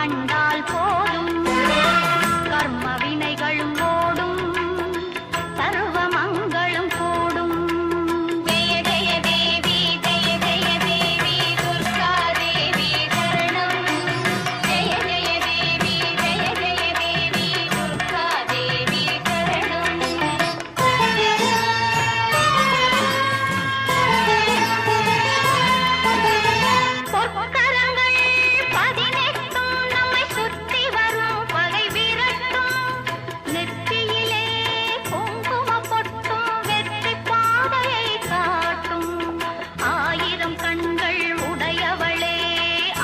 கண்டால் போதும் கர்ம வினைகளும் ஓடும் சர்வ மங்களும் கூடும். ஜெய ஜெய தேவி ஜெய ஜெய தேவி துர்கா தேவி சரணம். ஜெய ஜெய தேவி ஜெய ஜெய தேவி துர்கா தேவி சரணம். பொற்கரங்கள் 18 நம்மை சுற்றி வரும் பகை விரட்டும். நெற்றியிலே குங்கும பொட்டும் வெற்றி பாதையை காட்டும். 1000 கண்கள் உடையவளே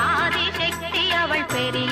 ஆதிசக்தி அவள் பெரிய